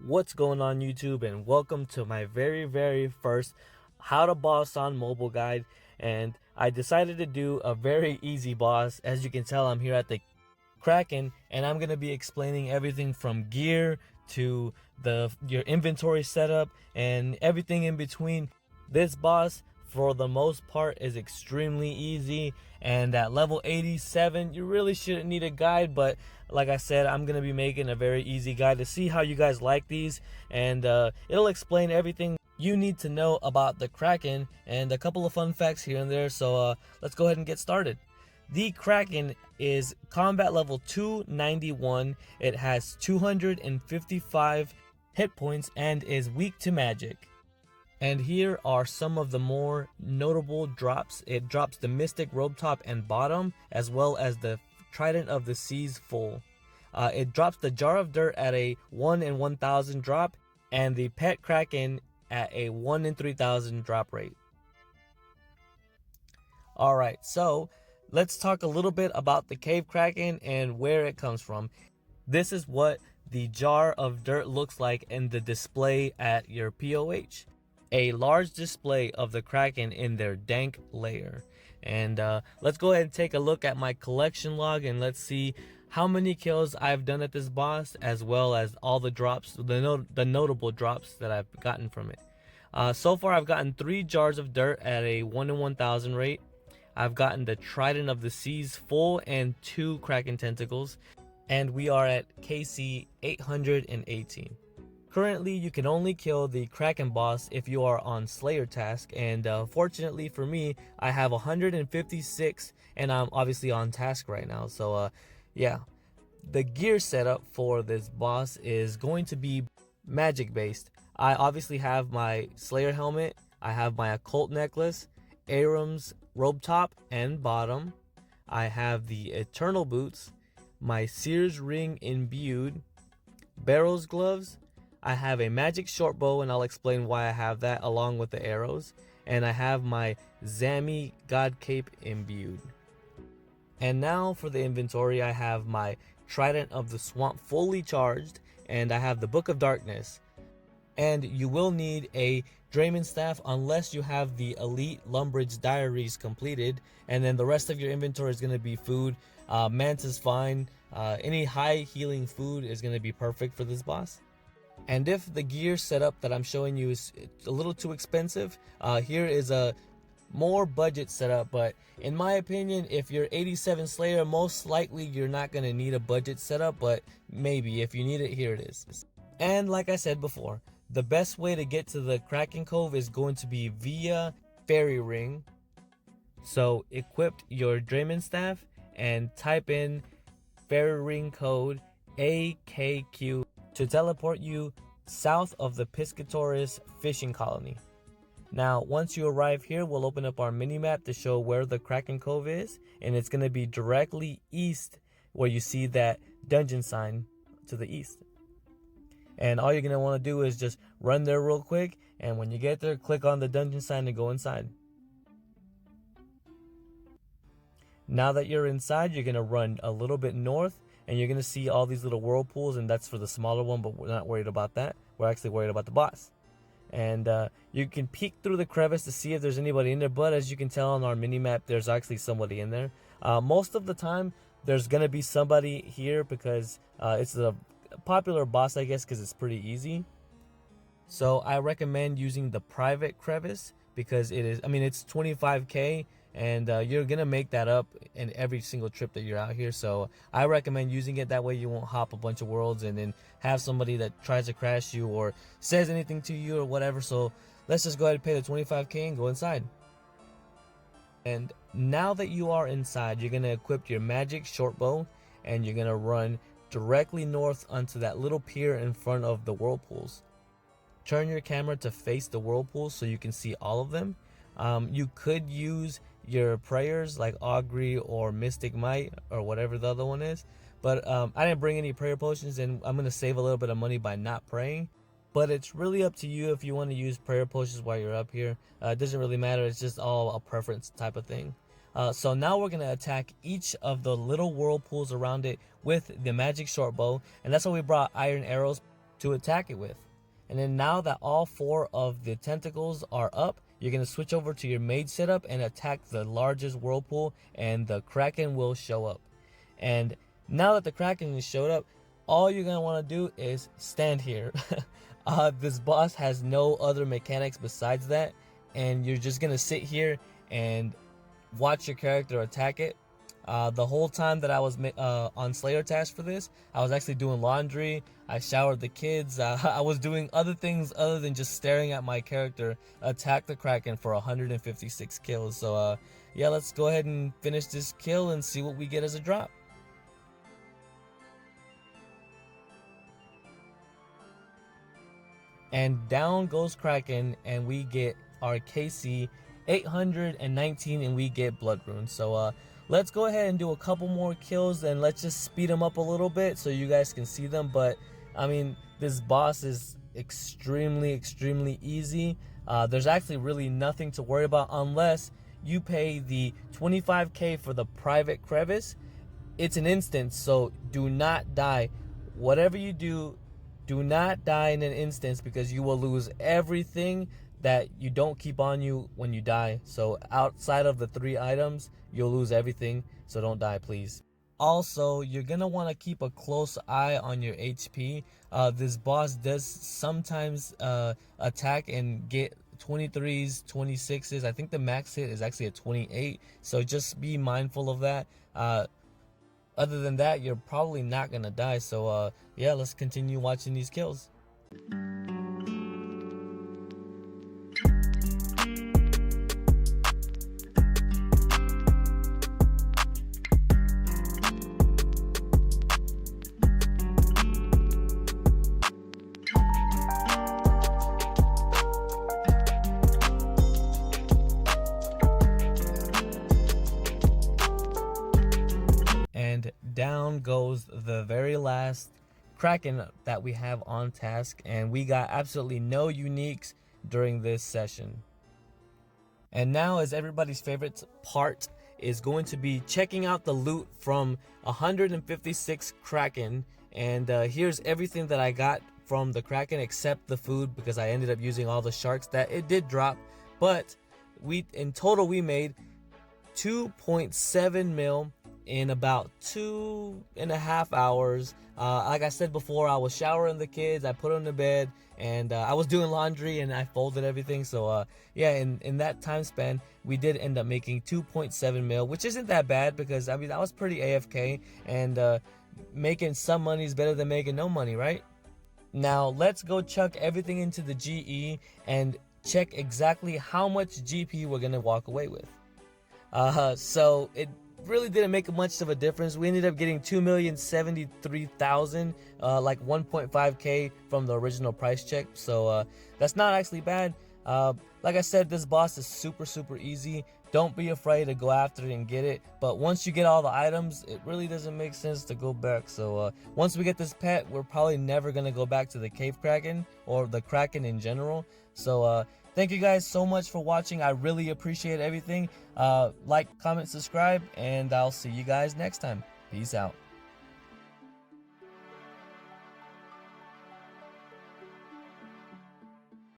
What's going on YouTube, and welcome to my very first how to boss on mobile guide. And I decided to do a very easy boss. As you can tell, I'm here at the Kraken, and I'm going to be explaining everything from gear to your inventory setup and everything in between. This boss for the most part is extremely easy, and at level 87 you really shouldn't need a guide, but like I said, I'm gonna be making a very easy guide to see how you guys like these, and it'll explain everything you need to know about the Kraken and a couple of fun facts here and there. So let's go ahead and get started. The Kraken is combat level 291. It has 255 hit points and is weak to magic. And here are some of the more notable drops. It drops the Mystic Robe Top and Bottom, as well as the Trident of the Seas full. It drops the Jar of Dirt at a 1 in 1000 drop, and the Pet Kraken at a 1 in 3000 drop rate. Alright, so let's talk a little bit about the Cave Kraken and where it comes from. This is what the Jar of Dirt looks like in the display at your POH. A large display of the Kraken in their dank lair. And let's go ahead and take a look at my collection log, and let's see how many kills I've done at this boss, as well as all the drops, the notable drops that I've gotten from it. So far I've gotten 3 Jars of Dirt at a 1 in 1000 rate. I've gotten the Trident of the Seas full and 2 Kraken tentacles, and we are at KC 818. Currently, you can only kill the Kraken boss if you are on Slayer task, and fortunately for me, I have 156, and I'm obviously on task right now. So yeah, the gear setup for this boss is going to be magic based. I obviously have my Slayer helmet, I have my occult necklace, Aram's robe top and bottom, I have the Eternal boots, my Seer's ring imbued, Barrel's gloves, I have a magic short bow, and I'll explain why I have that along with the arrows, and I have my Zami God Cape imbued. And now for the inventory, I have my Trident of the Swamp fully charged, and I have the Book of Darkness. And you will need a Drayman staff unless you have the Elite Lumbridge diaries completed, and then the rest of your inventory is going to be food. Manta's fine. Any high healing food is going to be perfect for this boss. And if the gear setup that I'm showing you is a little too expensive, here is a more budget setup. But in my opinion, if you're 87 Slayer, most likely you're not going to need a budget setup, but maybe if you need it, here it is. And like I said before, the best way to get to the Kraken Cove is going to be via Fairy Ring. So equip your Drayman staff and type in Fairy Ring code AKQ to teleport you south of the Piscatoris fishing colony. Now, once you arrive here, we'll open up our mini-map to show where the Kraken Cove is, and it's going to be directly east where you see that dungeon sign to the east. And all you're going to want to do is just run there real quick, and when you get there, click on the dungeon sign to go inside. Now that you're inside, you're going to run a little bit north, and you're going to see all these little whirlpools, and that's for the smaller one, but we're not worried about that. We're actually worried about the boss. And you can peek through the crevice to see if there's anybody in there, but as you can tell on our mini-map, there's actually somebody in there. Most of the time, there's going to be somebody here because it's a popular boss, I guess, because it's pretty easy. So I recommend using the private crevice because it's 25k, and you're gonna make that up in every single trip that you're out here. So I recommend using it, that way you won't hop a bunch of worlds and then have somebody that tries to crash you or says anything to you or whatever. So let's just go ahead and pay the 25k and go inside. And now that you are inside, you're gonna equip your magic short bow, and you're gonna run directly north onto that little pier in front of the whirlpools. Turn your camera to face the whirlpools so you can see all of them. You could use your prayers like Augury or Mystic Might or whatever the other one is, but I didn't bring any prayer potions, and I'm going to save a little bit of money by not praying. But it's really up to you if you want to use prayer potions while you're up here. It doesn't really matter, it's just all a preference type of thing. So now we're going to attack each of the little whirlpools around it with the magic short bow, and that's why we brought iron arrows to attack it with. And then now that all 4 of the tentacles are up, you're going to switch over to your mage setup and attack the largest whirlpool, and the Kraken will show up. And now that the Kraken has showed up, all you're going to want to do is stand here. This boss has no other mechanics besides that, and you're just going to sit here and watch your character attack it. The whole time that I was on Slayer task for this, I was actually doing laundry, I showered the kids, I was doing other things other than just staring at my character attack the Kraken for 156 kills. So yeah, let's go ahead and finish this kill and see what we get as a drop. And down goes Kraken, and we get our KC 819, and we get blood runes. So let's go ahead and do a couple more kills, and let's just speed them up a little bit so you guys can see them. But I mean, this boss is extremely easy. There's actually really nothing to worry about unless you pay the 25k for the private crevice. It's an instance, so do not die. Whatever you do, do not die in an instance, because you will lose everything that you don't keep on you when you die. So outside of the 3 items, you'll lose everything, so don't die, please. Also, you're gonna want to keep a close eye on your HP. This boss does sometimes attack and get 23s, 26s. I think the max hit is actually a 28, so just be mindful of that. Other than that, you're probably not gonna die. So yeah, let's continue watching these kills. And down goes the very last Kraken that we have on task, and we got absolutely no uniques during this session. And now, as everybody's favorite part, is going to be checking out the loot from 156 Kraken. And here's everything that I got from the Kraken except the food, because I ended up using all the sharks that it did drop. But in total we made 2.7 mil in about 2.5 hours. Like I said before, I was showering the kids, I put them to bed, and I was doing laundry, and I folded everything. So yeah, in that time span, we did end up making 2.7 mil, which isn't that bad, because I mean, I was pretty AFK, and making some money is better than making no money, right? Now let's go chuck everything into the GE and check exactly how much GP we're gonna walk away with. So it really didn't make much of a difference. We ended up getting 2,073,000, like 1.5k from the original price check. So that's not actually bad. Like I said, this boss is super easy. Don't be afraid to go after it and get it. But once you get all the items, it really doesn't make sense to go back. So once we get this pet, we're probably never gonna go back to the Cave Kraken or the Kraken in general. So thank you guys so much for watching. I really appreciate everything. Like, comment, subscribe, and I'll see you guys next time. Peace out.